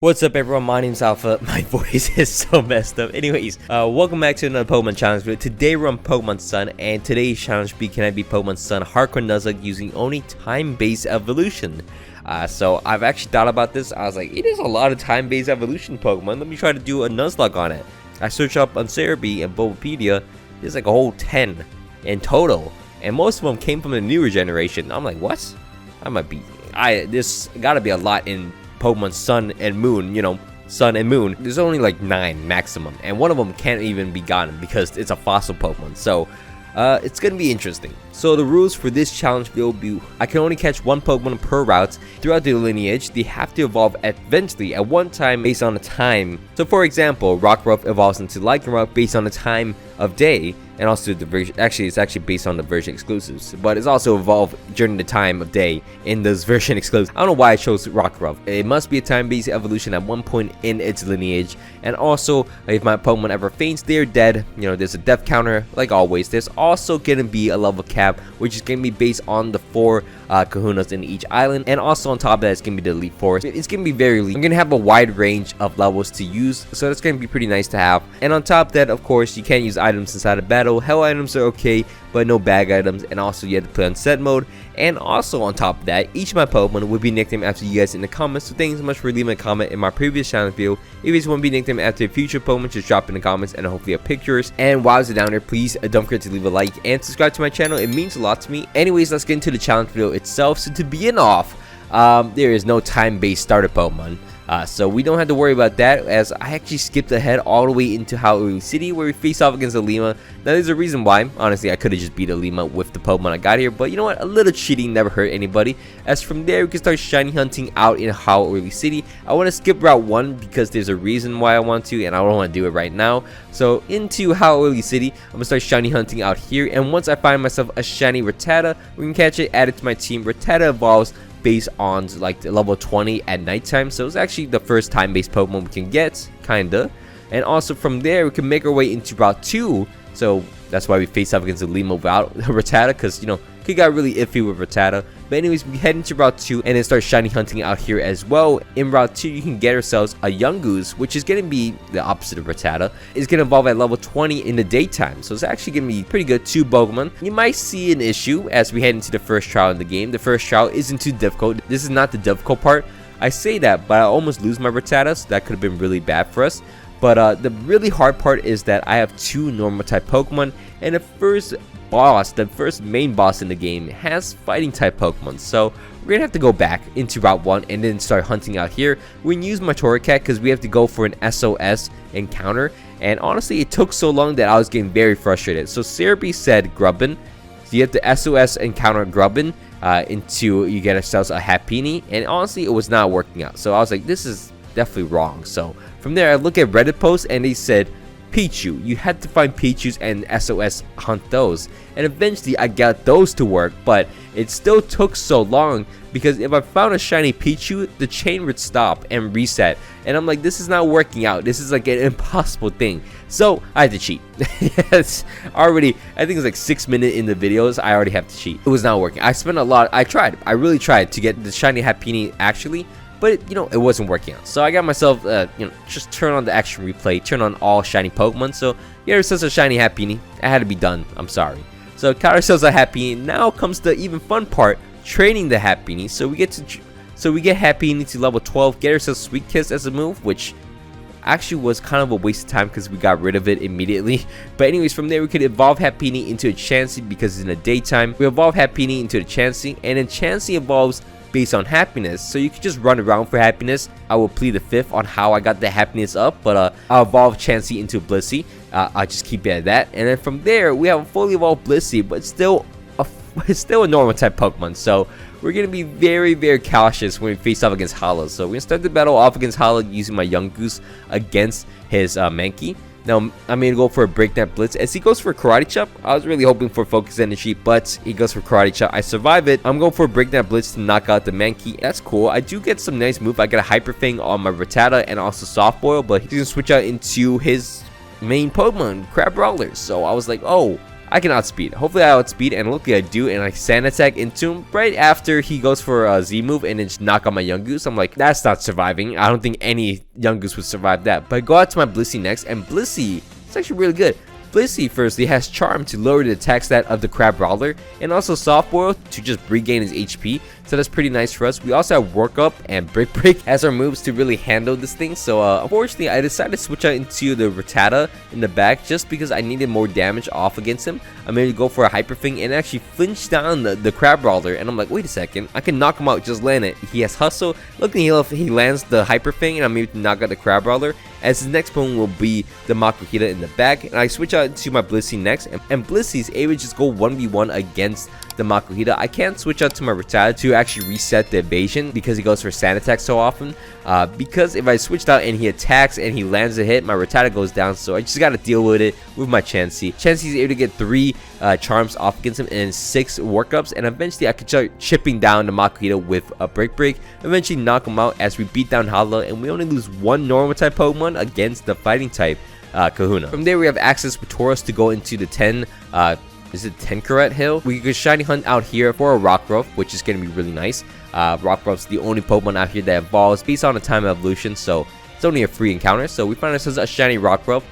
What's up everyone, my name's Alpha. My voice is so messed up. Anyways, welcome back to another Pokemon challenge video. Today we're on Pokemon Sun, and today's challenge be can I be Pokemon Sun Hardcore Nuzlocke using only time-based evolution. So I've actually thought about this. I was like, it is a lot of time-based evolution Pokemon. Let me try to do a Nuzlocke on it. I searched up on Cerebi and Bulbapedia. There's like a whole 10 in total, and most of them came from the newer generation. I'm like, what? This gotta be a lot in Pokemon Sun and Moon, you know, Sun and Moon. There's only like 9 maximum, and one of them can't even be gotten because it's a fossil Pokemon. So it's gonna be interesting. So the rules for this challenge will be: I can only catch one Pokemon per route throughout the lineage. They have to evolve eventually at one time based on the time. So for example, Rockruff evolves into Lycanroc based on the time of day, and also the version. Actually, it's actually based on the version exclusives, but it's also evolved during the time of day in those version exclusives. I don't know why I chose Rockruff. It must be a time-based evolution at one point in its lineage, and also if my Pokemon ever faints, they're dead. You know, there's a death counter like always. There's also gonna be a level cap, which is gonna be based on the 4 Kahunas in each island, and also on top of that, it's gonna be the Elite Forest. It's gonna be very elite. I'm gonna have a wide range of levels to use, so that's gonna be pretty nice to have. And on top of that, of course, you can't use items inside a battle. Hell items are okay, but no bag items, and also you have to play on set mode. And also on top of that, each of my Pokemon will be nicknamed after you guys in the comments. So thanks so much for leaving a comment in my previous challenge video. If you guys want to be nicknamed after a future Pokemon, just drop in the comments and hopefully have pictures. And while you're down there, please don't forget to leave a like and subscribe to my channel. It means a lot to me. Anyways, let's get into the challenge video itself. So to begin off, there is no time-based starter Pokemon. So we don't have to worry about that, as I actually skipped ahead all the way into Hala City, where we face off against Olivia. Now there's a reason why. Honestly, I could have just beat Olivia with the Pokemon I got here, but you know what, a little cheating never hurt anybody. As from there, we can start shiny hunting out in Hala City. I want to skip Route 1 because there's a reason why I want to, and I don't want to do it right now. So into Hala City, I'm going to start shiny hunting out here, and once I find myself a shiny Rattata, we can catch it, add it to my team. Rattata evolves based on like the level 20 at nighttime, so it's actually the first time-based Pokemon we can get, kinda. And also from there, we can make our way into Route 2, so that's why we face off against the Lima without Rattata, because, you know, he got really iffy with Rattata. But anyways, we head into Route 2 and then start shiny hunting out here as well. In Route 2, you can get ourselves a Yungoos, which is going to be the opposite of Rattata. It's going to evolve at level 20 in the daytime, so it's actually going to be pretty good. 2 Pokemon. You might see an issue as we head into the first trial in the game. The first trial isn't too difficult. This is not the difficult part. I say that, but I almost lose my Rattata, so that could have been really bad for us. But the really hard part is that I have 2 normal type Pokemon, and the first main boss in the game has fighting type Pokemon. So we're gonna have to go back into Route 1 and then start hunting out here. We can use my Torracat because we have to go for an SOS encounter, and honestly it took so long that I was getting very frustrated. So Cerebi said Grubbin, so you have to SOS encounter Grubbin into you get ourselves a Happini, and honestly it was not working out. So I was like, this is definitely wrong. So from there I look at Reddit posts and they said Pichu, you had to find Pichus and SOS hunt those, and eventually I got those to work, but it still took so long because if I found a shiny Pichu, the chain would stop and reset, and I'm like, this is not working out. This is like an impossible thing. So I had to cheat. Yes, already I think it's like 6 minutes in the videos I already have to cheat. It was not working. I spent a lot. I really tried to get the shiny Happini actually, but you know, it wasn't working out. So I got myself, you know, just turn on the action replay, turn on all shiny Pokemon. So yeah, there's such a shiny Happini. It had to be done. I'm sorry. So got ourselves a Happini. Now comes the even fun part, training the Happini. So we get Happini to level 12, get ourselves Sweet Kiss as a move, which actually was kind of a waste of time because we got rid of it immediately. But anyways, from there we could evolve Happini into a Chansey because it's in the daytime. We evolve Happini into a Chansey, and then Chansey evolves based on happiness, so you can just run around for happiness. I will plead the fifth on how I got the happiness up, but I'll evolve Chansey into Blissey. I'll just keep it at that, and then from there we have a fully evolved Blissey, but still a normal type Pokemon. So we're gonna be very, very cautious when we face off against Hala. So we're gonna start the battle off against Hala using my Yungoos against his Mankey. Now, I'm going to go for a Breakneck Blitz. As he goes for Karate Chop, I was really hoping for Focus Energy, but he goes for Karate Chop. I survive it. I'm going for a Breakneck Blitz to knock out the Mankey. That's cool. I do get some nice move. I get a Hyper Fang on my Rattata and also Soft Boil, but he's going to switch out into his main Pokemon, Crab Brawler. So I was like, oh, I can outspeed. Hopefully I outspeed, and luckily I do, and I sand attack into him right after he goes for a Z move and then just knock out my Young Goose. I'm like, that's not surviving. I don't think any Young Goose would survive that. But I go out to my Blissey next, and Blissey, it's actually really good. Blissey firstly has Charm to lower the attack stat of the Crab Brawler, and also Soft Boil to just regain his HP, so that's pretty nice for us. We also have Work Up and Brick Break as our moves to really handle this thing, so unfortunately I decided to switch out into the Rattata in the back just because I needed more damage off against him. I'm going to go for a Hyper Fang and actually flinch down the Crab Brawler, and I'm like, wait a second, I can knock him out, just land it. He has Hustle, looking he lands the Hyper Fang, and I'm able to knock out the Crab Brawler, as his next opponent will be the Makuhita in the back, and I switch out to my Blissey next, and Blissey's able to just go 1v1 against the Makuhita. I can't switch out to my Rattata to actually reset the evasion because he goes for sand attack so often, because if I switched out and he attacks and he lands a hit, my Rattata goes down, so I just got to deal with it with my Chansey. Chansey's able to get 3 charms off against him and 6 workups, and eventually I could start chipping down the Makuhita with a Break Break, eventually knock him out as we beat down Hala, and we only lose 1 normal type Pokemon against the fighting type Kahuna. From there we have access with Tauros to go into the 10 is it Tenkaret Hill? We could Shiny Hunt out here for a Rockruff, which is going to be really nice. Rockruff's the only Pokemon out here that evolves based on a time evolution, so it's only a free encounter. So we find ourselves a Shiny Rockruff.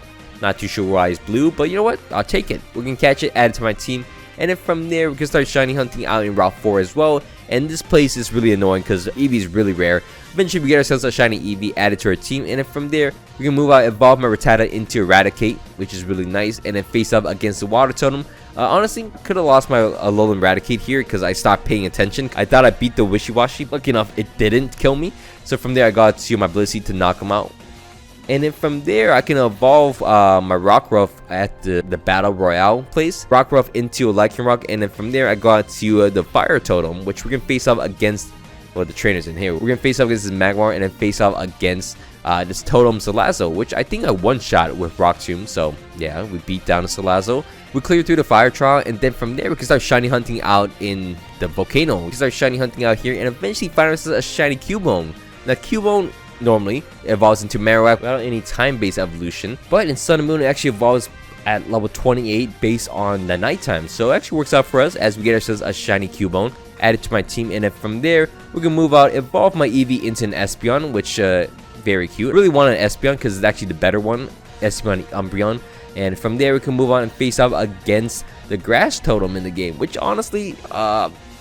Not too sure why it's blue, but you know what? I'll take it. We can catch it, add it to my team, and then from there we can start Shiny Hunting out in Route 4 as well. And this place is really annoying because Eevee is really rare. Eventually we get ourselves a Shiny Eevee added to our team, and then from there we can move out, evolve my Rattata into Eradicate, which is really nice, and then face up against the Water Totem. Honestly, could have lost my Alolan Eradicate here because I stopped paying attention. I thought I beat the Wishy-Washy. Lucky enough, it didn't kill me. So from there, I got to my Blissey to knock him out. And then from there, I can evolve my Rockruff at the Battle Royale place. Rockruff into a Lycanroc, and then from there, I got to the Fire Totem, which we can face off against, well, the trainers in here. We're going to face off against this Magmar, and then face off against this Totem Salazzle, which I think I one-shot with Rock Tomb. So yeah, we beat down the Salazzle. We clear through the Fire Trial, and then from there we can start Shiny Hunting out in the Volcano. We can start Shiny Hunting out here, and eventually find ourselves a Shiny Cubone. Now Cubone normally evolves into Marowak without any time-based evolution, but in Sun and Moon it actually evolves at level 28 based on the nighttime. So it actually works out for us as we get ourselves a Shiny Cubone added to my team, and then from there we can move out, evolve my Eevee into an Espeon, which very cute. I really want an Espeon because it's actually the better one, Espeon Umbreon. And from there we can move on and face off against the Grass Totem in the game, which honestly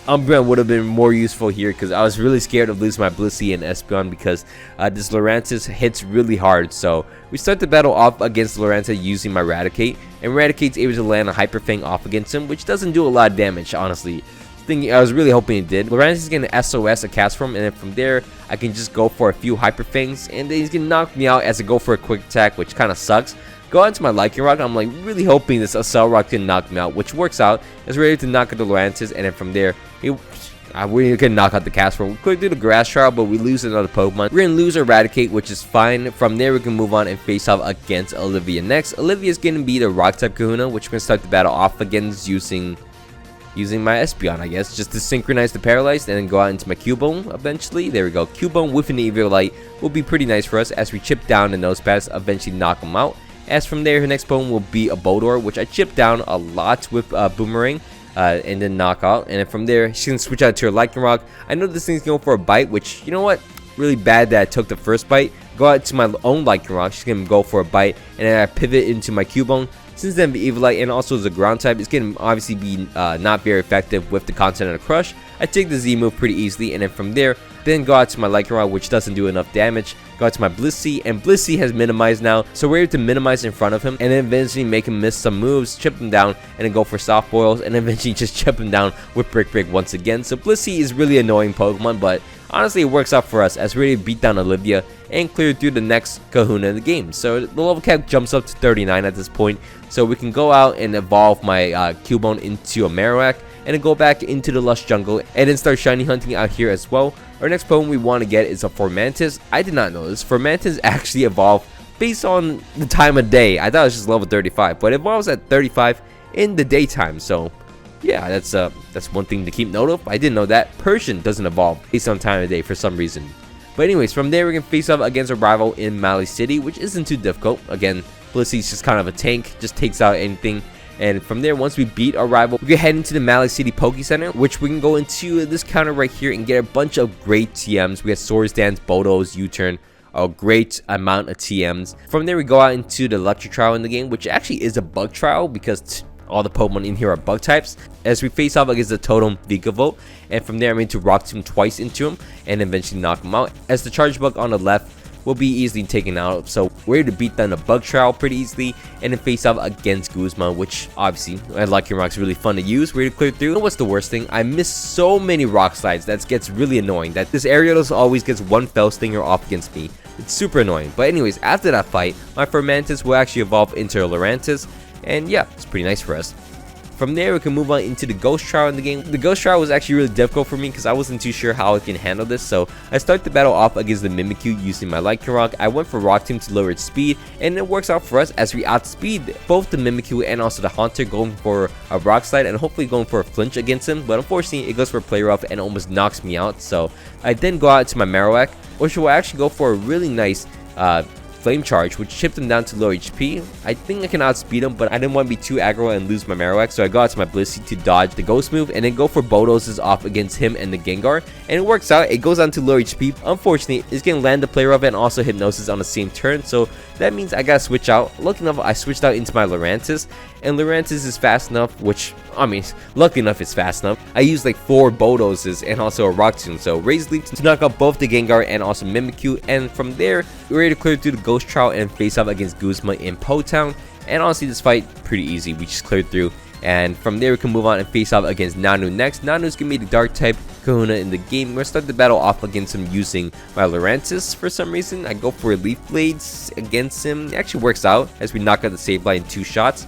Umbreon would have been more useful here because I was really scared of losing my Blissey and Espeon because this Lurantis hits really hard. So we start the battle off against Lurantis using my Eradicate, and Eradicate's able to land a Hyper Fang off against him, which doesn't do a lot of damage, honestly. I was really hoping it did. Lurantis is going to SOS a cast form, and then from there I can just go for a few Hyper Fangs, and then he's going to knock me out as I go for a quick attack, which kind of sucks. Go on to my Lycanroc. I'm like really hoping this Acerola can knock me out, which works out. It's ready to knock out the Lurantis, and then from there we can knock out the cast form. We could do the Grass Trial, but we lose another Pokemon. We're gonna lose Eradicate, which is fine. From there we can move on and face off against Olivia next. Olivia is gonna be the Rock type Kahuna, which we're gonna start the battle off against using my Espeon, I guess, just to synchronize the Paralyzed, and then go out into my Cubone eventually. There we go. Cubone with an Eviolite will be pretty nice for us as we chip down the Nosepass, eventually knock him out. As from there, her next Pokemon will be a Boldore, which I chipped down a lot with Boomerang, and then knock out. And then from there, she's going to switch out to her Lycanroc. I know this thing's going for a bite, which, you know what? Really bad that I took the first bite. Go out to my own Lycanroc. She's going to go for a bite, and then I pivot into my Cubone. Since then, the Eviolite and also the ground type is going to obviously be not very effective with the Continental Crush. I take the Z move pretty easily, and then from there, then go out to my Lycanroc, which doesn't do enough damage. Go out to my Blissey, and Blissey has minimized now, so we're able to minimize in front of him, and then eventually make him miss some moves, chip him down, and then go for Soft Boils, and eventually just chip him down with Brick Break once again. So Blissey is really annoying Pokemon, but honestly it works out for us as we beat down Olivia and clear through the next Kahuna in the game. So the level cap jumps up to 39 at this point, so we can go out and evolve my Cubone into a Marowak, and then go back into the lush jungle and then start Shiny Hunting out here as well. Our next Pokemon we want to get is a Formantis. I did not know this. Formantis actually evolved based on the time of day. I thought it was just level 35, but it evolves at 35 in the daytime. So yeah, that's one thing to keep note of. I didn't know that. Persian doesn't evolve based on time of day for some reason. But anyways, from there we can face off against a rival in Mali City, which isn't too difficult. Again, Blissey's just kind of a tank, just takes out anything. And from there, once we beat our rival, we can head into the Malik City Poke Center, which we can go into this counter right here and get a bunch of great TMs. We have Swords Dance, Bodos, U-Turn, a great amount of TMs. From there, we go out into the electric trial in the game, which actually is a bug trial because all the Pokemon in here are bug types, as we face off against the Totem Vikavolt. And from there, I'm going to Rock Tomb twice into him and eventually knock him out, as the Charge Bug on the left will be easily taken out. So we're able to beat down the bug trial pretty easily and then face off against Guzma, which obviously Lucky Rock's really fun to use. We're able to clear through. You know what's the worst thing? I miss so many rock slides that gets really annoying, that this Aerialus always gets one Fell Stinger off against me. It's super annoying. But anyways, after that fight, my Fermentus will actually evolve into a Lurantis, and yeah, it's pretty nice for us. From there, we can move on into the Ghost Trial in the game. The Ghost Trial was actually really difficult for me because I wasn't too sure how I can handle this. So I start the battle off against the Mimikyu using my Lycan Rock. I went for Rock Tomb to lower its speed, and it works out for us as we outspeed both the Mimikyu and also the Haunter, going for a Rock Slide and hopefully going for a flinch against him. But unfortunately, it goes for a Play Rough and almost knocks me out. So I then go out to my Marowak, which will actually go for a really nice Flame Charge, which chipped him down to low HP. I think I can outspeed him, but I didn't want to be too aggro and lose my Marowak, so I go out to my Blissey to dodge the Ghost move and then go for Bodos off against him and the Gengar, and it works out. It goes down to low HP. Unfortunately, it's going to land the Play Rough and also Hypnosis on the same turn, so that means I gotta switch out. Lucky enough, I switched out into my Lurantis, and Lurantis is fast enough, which, I mean, lucky enough it's fast enough. I used like 4 Bodoses and also a Rock Tomb, so Raise Leaf to knock out both the Gengar and also Mimikyu, and from there, we're ready to clear through the Ghost Trial and face off against Guzma in Po Town. And honestly, this fight, pretty easy. We just cleared through. And from there, we can move on and face off against Nanu next. Nanu's gonna be the Dark type Kahuna in the game. We're gonna start the battle off against him using my Lurantis for some reason. I go for Leaf Blades against him. It actually works out as we knock out the Sableye in 2 shots.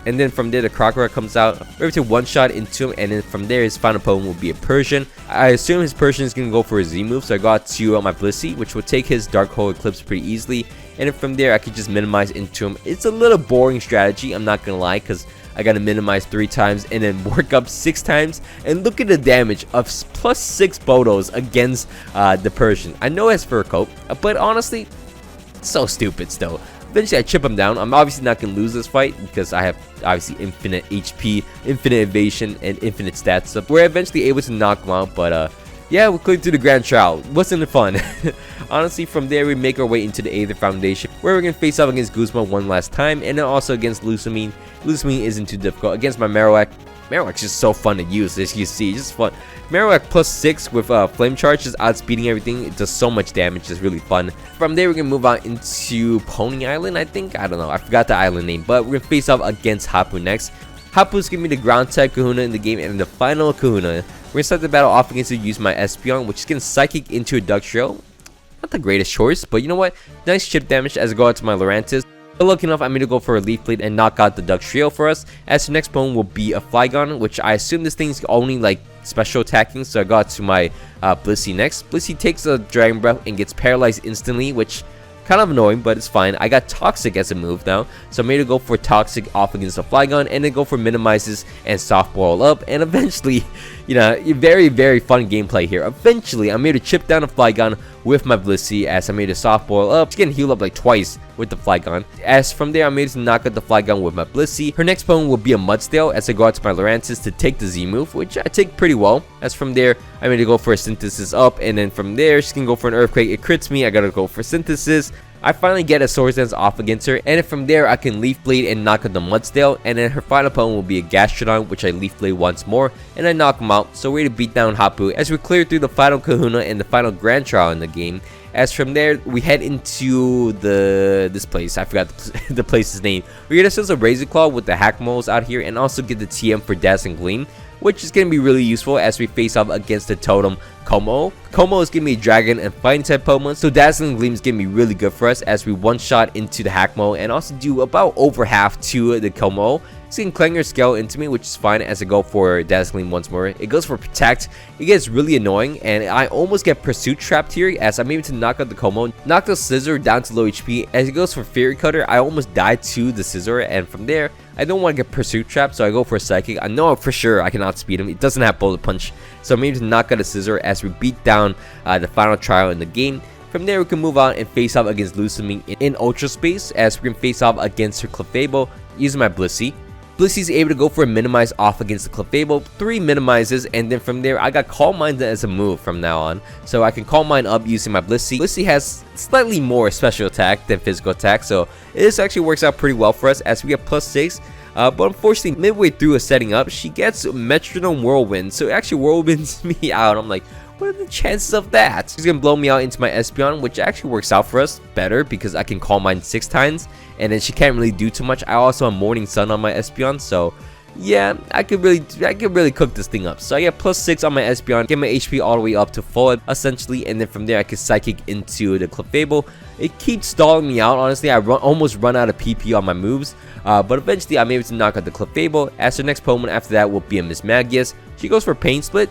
And then from there, the Crocodile comes out. We're able to one-shot into him, and then from there, his final Pokemon will be a Persian. I assume his Persian is going to go for a Z move, so I got to my Blissey, which will take his Dark Hole Eclipse pretty easily. And then from there, I could just minimize into him. It's a little boring strategy, I'm not going to lie, because I got to minimize 3 times and then work up 6 times. And look at the damage of plus 6 Bodos against the Persian. I know it has Fur Coat, but honestly, it's so stupid still. Eventually, I chip him down. I'm obviously not going to lose this fight because I have obviously infinite HP, infinite evasion, and infinite stats. So we're eventually able to knock him out, but yeah, we cleared through the Grand Trial. Wasn't it fun? Honestly, from there, we make our way into the Aether Foundation, where we're going to face off against Guzma one last time, and then also against Lusamine. Lusamine isn't too difficult. Against my Marowak, Marowak's just so fun to use, as you see, just fun. Marowak plus 6 with Flame Charge, just outspeeding everything. It does so much damage, it's really fun. From there, we're going to move on into Pony Island, I think. I don't know, I forgot the island name, but we're going to face off against Hapu next. Hapu's going to be the ground type Kahuna in the game, and the final Kahuna, we're going to start the battle off against it, use my Espeon, which is going to Psychic into a Ductrio. Not the greatest choice, but you know what? Nice chip damage as I go out to my Lurantis. But lucky enough, I'm going to go for a Leaf Blade and knock out the Ductrio for us. As the next Pokemon will be a Flygon, which I assume this thing's only like special attacking, so I got to my Blissey next. Blissey takes a Dragon Breath and gets paralyzed instantly, which kind of annoying, but it's fine. I got Toxic as a move now, so I'm going to go for Toxic off against the Flygon, and then go for Minimizes and Soft Boil up, and eventually, you know, very, very fun gameplay here. Eventually, I'm here to chip down a Flygon with my Blissey as I'm here to Soft Boil up. She's getting healed up like twice with the Flygon. As from there, I'm able to knock out the Flygon with my Blissey. Her next Pokemon will be a Mudsdale as I go out to my Lurantis to take the Z move, which I take pretty well. As from there, I'm going to go for a Synthesis up, and then from there, she's going to go for an Earthquake. It crits me. I got to go for Synthesis. I finally get a Swords Dance off against her, and then from there, I can Leaf Blade and knock out the Mudsdale, and then her final Pokemon will be a Gastrodon, which I Leaf Blade once more, and I knock him out. So we're to beat down Hapu as we clear through the final Kahuna and the final Grand Trial in the game. As from there, we head into this place. I forgot the place's name. We're gonna sell a Razor Claw with the Hack Moles out here, and also get the TM for Dazzling Gleam, which is going to be really useful as we face off against the Totem Como. Como is going to be a Dragon and Fighting type Pokemon, so Dazzling Gleam is going to be really good for us as we one-shot into the Hackmo and also do about over half to the Como. It's going to Clanger Scale into me, which is fine as I go for Dazzling once more. It goes for Protect. It gets really annoying, and I almost get Pursuit trapped here as I'm able to knock out the Como. Knock the Scissor down to low HP. As it goes for Fairy Cutter, I almost died to the Scissor, and from there, I don't want to get Pursuit trapped, so I go for a Psychic. I know for sure I can outspeed him. It doesn't have Bullet Punch, so I'm able to knock out a Scissor as we beat down the final trial in the game. From there, we can move on and face off against Lusamine in Ultra Space as we can face off against her Clefable using my Blissey. Blissey's able to go for a minimize off against the Clefable, 3 minimizes, and then from there I got Calm Mind as a move from now on, so I can Calm Mind up using my Blissey. Blissey has slightly more special attack than physical attack, so this actually works out pretty well for us as we get +6. But unfortunately, midway through a setting up, she gets Metronome Whirlwind, so it actually whirlwinds me out. I'm like, what are the chances of that? She's gonna blow me out into my Espeon, which actually works out for us better because I can Calm Mind 6 times, and then she can't really do too much. I also have Morning Sun on my Espeon, so yeah, I could really cook this thing up. So I get +6 on my Espeon, get my HP all the way up to full essentially, and then from there I can Psychic into the Clefable. It keeps stalling me out, honestly. I almost run out of PP on my moves, but eventually I'm able to knock out the Clefable. As her next Pokemon after that will be a Miss Magius. She goes for Pain Split.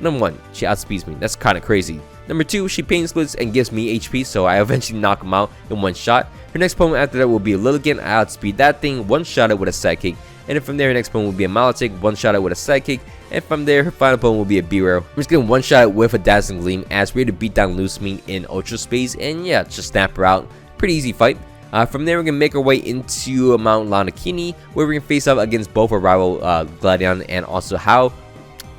Number 1, she outspeeds me. That's kind of crazy. Number 2, she Pain Splits and gives me HP, so I eventually knock him out in one shot. Her next Pokemon after that will be a Lilligant. I outspeed that thing, one shot it with a Psychic. And then from there, her next Pokemon will be a Milotic, one shot it with a Psychic. And from there, her final Pokemon will be a B-Rare. We're just gonna one shot it with a Dazzling Gleam as we're to beat down Lusamine in Ultra Space. And yeah, just snap her out. Pretty easy fight. From there, we're going to make our way into Mount Lanakini, where we're going to face up against both our rival Gladion and also How.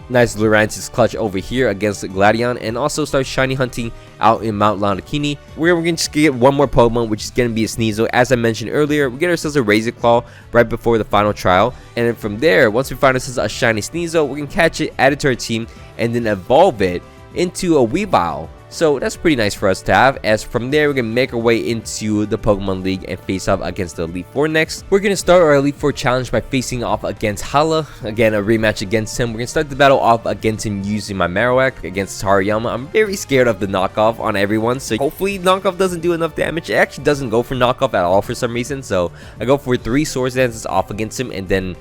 Nice Lurantis clutch over here against Gladion, and also start shiny hunting out in Mount Lanakini, where we're going to get one more Pokemon, which is going to be a Sneasel. As I mentioned earlier, we get ourselves a Razor Claw right before the final trial, and then from there, once we find ourselves a shiny Sneasel, we're going to catch it, add it to our team, and then evolve it into a Weavile. So that's pretty nice for us to have. As from there, we're going to make our way into the Pokemon League and face off against the Elite Four next. We're going to start our Elite Four challenge by facing off against Hala. Again, a rematch against him. We're going to start the battle off against him using my Marowak against Hariyama. I'm very scared of the knockoff on everyone, so hopefully knockoff doesn't do enough damage. It actually doesn't go for knockoff at all for some reason, so I go for 3 Swords Dances off against him, and then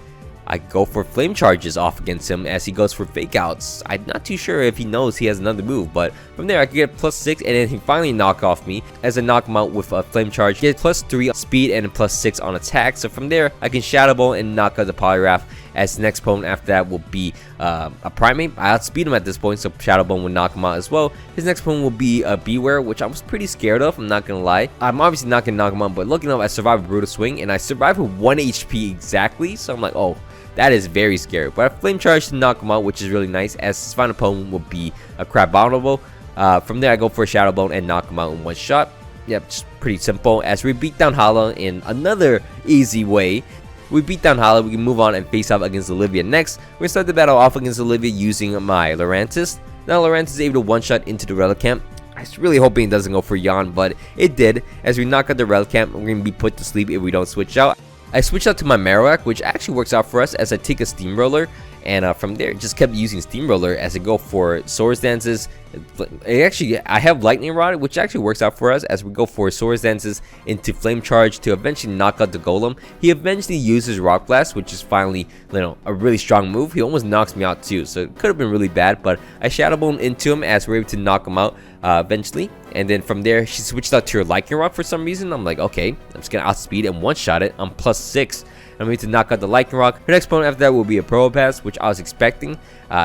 I go for Flame Charges off against him as he goes for Fake Outs. I'm not too sure if he knows he has another move, but from there I can get +6, and then he finally knock off me as I knock him out with a Flame Charge. Get +3 speed and +6 on attack. So from there I can Shadow Ball and knock out the Poliwrath. As the next Pokemon after that will be a Primate. I outspeed him at this point, so Shadow Ball will knock him out as well. His next Pokemon will be a Beware, which I was pretty scared of, I'm not gonna lie. I'm obviously not gonna knock him out, but looking up, I survived a Brutal Swing, and I survived with 1 HP exactly, so I'm like, oh, that is very scary. But I Flame Charge to knock him out, which is really nice, as his final Pokemon will be a Crabominable. From there, I go for a Shadow Bone and knock him out in one shot. Yep, just pretty simple. As we beat down Hala in another easy way. We beat down Hala, we can move on and face off against Olivia next. We're going to start the battle off against Olivia using my Lurantis. Now Lurantis is able to one-shot into the Relicanth. I was really hoping it doesn't go for Yawn, but it did. As we knock out the Relicanth, we're going to be put to sleep if we don't switch out. I switched out to my Marowak, which actually works out for us as I take a Steamroller. And from there, just kept using Steamroller as I go for Swords Dances. I have Lightning Rod, which actually works out for us as we go for Swords Dances into Flame Charge to eventually knock out the Golem. He eventually uses Rock Blast, which is finally, a really strong move. He almost knocks me out too, so it could have been really bad, but I Shadow Bone into him as we're able to knock him out eventually. And then from there, she switched out to her Lightning Rod for some reason. I'm like, okay, I'm just gonna outspeed and one-shot it. I'm +6. I'm going to knock out the Lightning Rock. Her next opponent after that will be a Probopass, which I was expecting.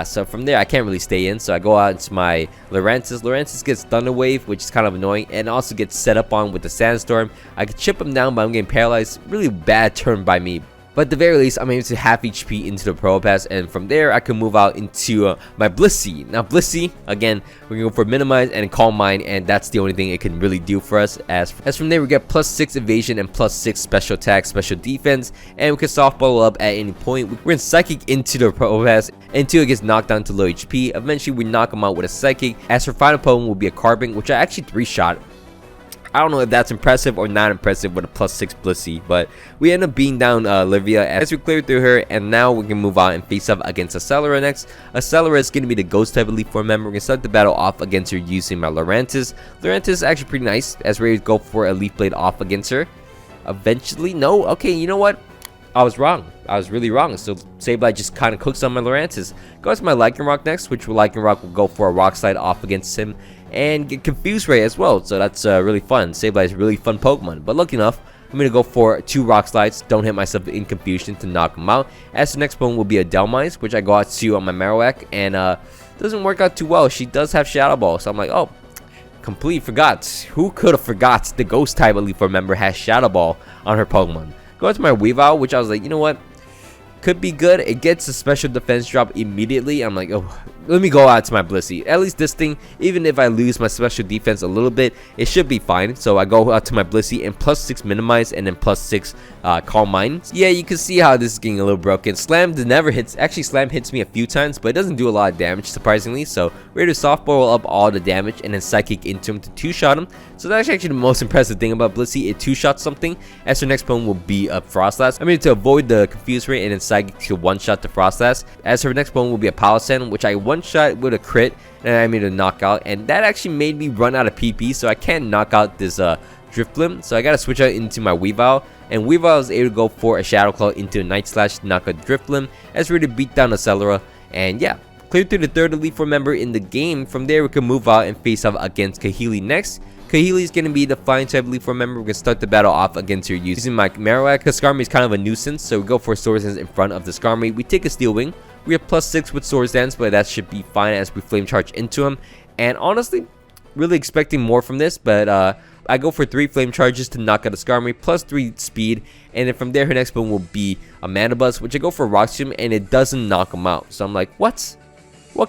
So from there, I can't really stay in. So I go out into my Lurantis. Lurantis gets Thunder Wave, which is kind of annoying, and also gets set up on with the Sandstorm. I could chip him down, but I'm getting paralyzed. Really bad turn by me. But at the very least, I'm able to half HP into the Probopass, and from there, I can move out into my Blissey. Now, Blissey, again, we're going to go for Minimize and Calm Mind, and that's the only thing it can really do for us. As from there, we get +6 Evasion and +6 Special Attack, Special Defense, and we can Softball up at any point. We're going to Psychic into the Probopass until it gets knocked down to low HP. Eventually, we knock him out with a Psychic. As for final Pokemon will be a Carbink, which I actually 3-shot. I don't know if that's impressive or not impressive with a +6 Blissey, but we end up beating down Olivia as we clear through her, and now we can move on and face up against Acerola next. Acerola is going to be the Ghost type Elite Four member. We're going to start the battle off against her using my Lurantis. Lurantis is actually pretty nice as we're going to go for a Leaf Blade off against her. Eventually, no, okay, you know what? I was wrong. I was really wrong. So Sableye just kind of cooks on my Lurantis. Goes to my Lycan Rock next, which Lycan Rock will go for a Rock Slide off against him and get Confuse Ray as well. So that's really fun. Sableye is a really fun Pokemon. But lucky enough, I'm going to go for 2 Rock Slides. Don't hit myself in Confusion to knock him out. As the next Pokemon will be a Delmise, which I go out to on my Marowak. And doesn't work out too well. She does have Shadow Ball. So I'm like, oh, completely forgot. Who could have forgot the Ghost type Elite Four member has Shadow Ball on her Pokemon? Go to my Weavile, which I was like, you know what? could be good. It gets a special defense drop immediately. I'm like, oh, let me go out to my Blissey. At least this thing, even if I lose my special defense a little bit, it should be fine. So I go out to my Blissey and +6 minimize and then +6 calm mind. Yeah, you can see how this is getting a little broken. Slam never hits. Actually, Slam hits me a few times, but it doesn't do a lot of damage, surprisingly. So we're to softball up all the damage and then psychic into him to 2-shot him. So that's actually the most impressive thing about Blissey. It 2-shots something, as her next opponent will be a Frostlass. I mean, to avoid the confuse rate and then psychic to 1-shot the Frostlass, as her next opponent will be a Palisand, which I 1-shot with a crit and I made a knockout, and that actually made me run out of PP, so I can't knock out this Drifblim. So I gotta switch out into my Weavile, and Weavile is able to go for a Shadow Claw into a Night Slash to knock out Drifblim, as we're to beat down Acerola. And yeah, clear through the third Elite Four member in the game. From there, we can move out and face off against Kahili next. Kahili is going to be the Flying type Elite Four member. We're going to start the battle off against her using my Marowak, because Skarmory is kind of a nuisance, so we go for Swords Dance in front of the Skarmory. We take a Steel Wing. We have +6 with Swords Dance, but that should be fine as we Flame Charge into him. And honestly, really expecting more from this, but I go for 3 Flame Charges to knock out the Skarmory, +3 speed, and then from there her next one will be a Mana Buzz, which I go for Rock Tomb, and it doesn't knock him out. So I'm like, what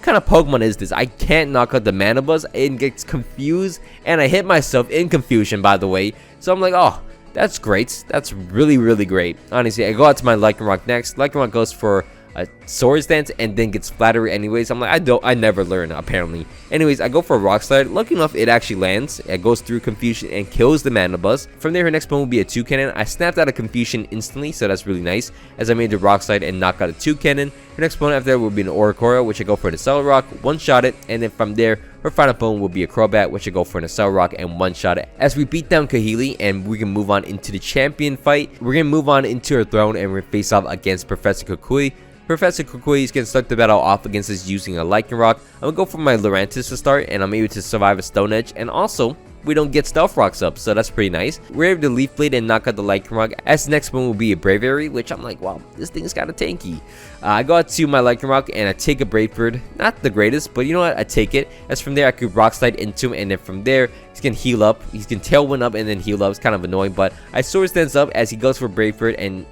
kind of Pokemon is this? I can't knock out the Mana Buzz. It gets confused, and I hit myself in confusion, by the way. So I'm like, oh, that's great. That's really, really great. Honestly, I go out to my Lycanroc next. Lycanroc goes for a Swords Dance and then gets Flattery anyways. I'm like, I never learn, apparently. Anyways, I go for a Rock Slide. Lucky enough, it actually lands. It goes through confusion and kills the Mana Buzz. From there, her next one will be a 2-cannon. I snapped out of confusion instantly, so that's really nice, as I made the Rock Slide and knock out a 2-cannon. Her next opponent after that will be an Oricorio, which I go for the Accelerock, 1-shot it, and then from there, her final opponent will be a Crobat, which I go for an Accelerock and 1-shot it. As we beat down Kahili, and we can move on into the champion fight, we're going to move on into her throne, and we're going to face off against Professor Kukui. Professor Kukui is going to start the battle off against us using a Lycanroc. I'm going to go for my Lurantis to start, and I'm able to survive a Stone Edge, and also, we don't get Stealth Rocks up, so that's pretty nice. We're able to Leaf Blade and knock out the Lycanroc, as the next one will be a Braviary, which I'm like, wow, this thing is kind of tanky. I go out to my Lycanroc, and I take a Brave Bird. Not the greatest, but you know what, I take it. As from there, I could Rock Slide into him, and then from there, he's going to heal up. He's going to Tailwind up and then heal up. It's kind of annoying, but I Swords Dance up as he goes for Brave Bird, and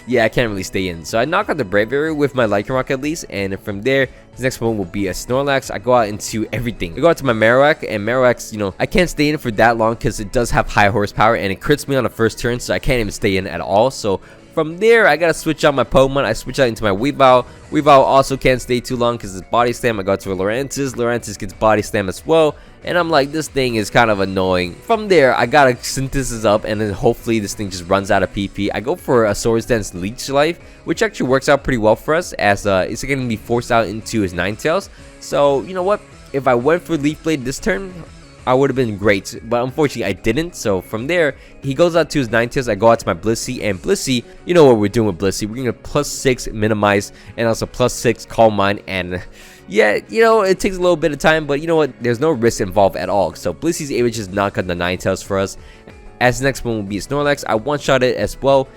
yeah, I can't really stay in. So I knock out the Braviary with my Lycanroc at least, and from there, the next one will be a Snorlax. I go out into everything. I go out to my Marowak, and Marowak's, you know, I can't stay in for that long because it does have high horsepower, and it crits me on the first turn, so I can't even stay in at all. So from there, I gotta switch out my Pokemon. I switch out into my Weavile. Weavile also can't stay too long because it's Body Slam. I go to a Lurantis. Lurantis gets Body Slam as well. And I'm like, this thing is kind of annoying. From there, I gotta Synthesis up, and then hopefully this thing just runs out of PP. I go for a Swords Dance Leech Life, which actually works out pretty well for us, as it's gonna be forced out into his Ninetales. So, you know what? If I went for Leaf Blade this turn, I would have been great, but unfortunately I didn't. So from there, he goes out to his Ninetales. I go out to my Blissey, and Blissey, you know what we're doing with Blissey. We're gonna +6 minimize and also +6 calm mind, and yeah, you know, it takes a little bit of time, but you know what, there's no risk involved at all. So Blissey's able to just knock out the Ninetales for us. As the next one will be a Snorlax, I 1-shot it as well.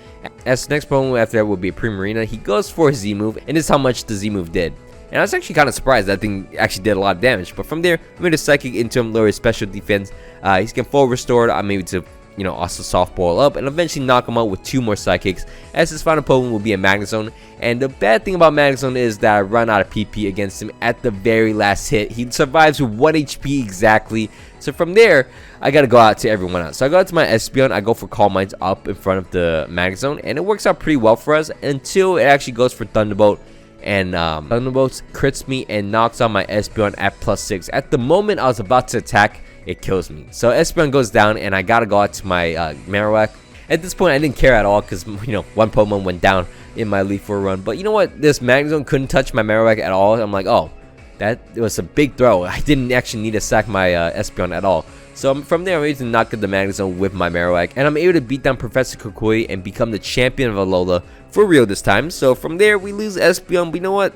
As the next one after that will be a Primarina. He goes for his Z move, and this is how much the Z move did. And I was actually kind of surprised that thing actually did a lot of damage. But from there, I made a Psychic into him, lower his special defense. He's getting full restored. I'm able to, you know, also softball up and eventually knock him out with 2 more Psychics. As his final opponent will be a Magnezone. And the bad thing about Magnezone is that I run out of PP against him at the very last hit. He survives with 1 HP exactly. So from there, I gotta go out to everyone else. So I go out to my Espeon. I go for Calm Minds up in front of the Magnezone, and it works out pretty well for us until it actually goes for Thunderbolt. And Thunderbolt crits me and knocks out my Espeon at +6. At the moment I was about to attack, it kills me. So Espeon goes down, and I gotta go out to my Marowak. At this point, I didn't care at all because, you know, 1 Pokemon went down in my Elite Four run. But you know what? This Magnezone couldn't touch my Marowak at all. I'm like, oh, that was a big throw. I didn't actually need to sack my Espeon at all. So from there, I'm able to knock out the Magnezone with my Marowak, and I'm able to beat down Professor Kukui and become the champion of Alola for real this time. So from there, we lose Espeon, but you know what?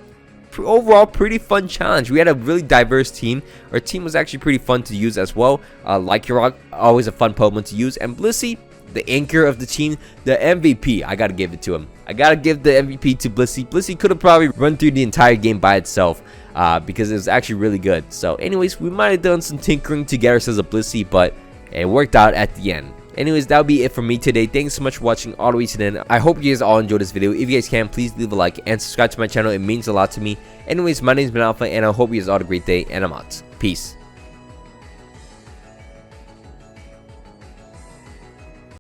Overall, pretty fun challenge. We had a really diverse team. Our team was actually pretty fun to use as well. Lycanroc, always a fun Pokemon to use, and Blissey, the anchor of the team, the MVP. I gotta give it to him. I gotta give the MVP to Blissey. Blissey could have probably run through the entire game by itself. Because it was actually really good. So anyways, we might have done some tinkering to get ourselves a Blissey, but it worked out at the end. Anyways, that'll be it for me today. Thanks so much for watching all the way to the end. I hope you guys all enjoyed this video. If you guys can, please leave a like and subscribe to my channel. It means a lot to me. Anyways, my name is Ben Alpha, and I hope you guys all have a great day, and I'm out. Peace.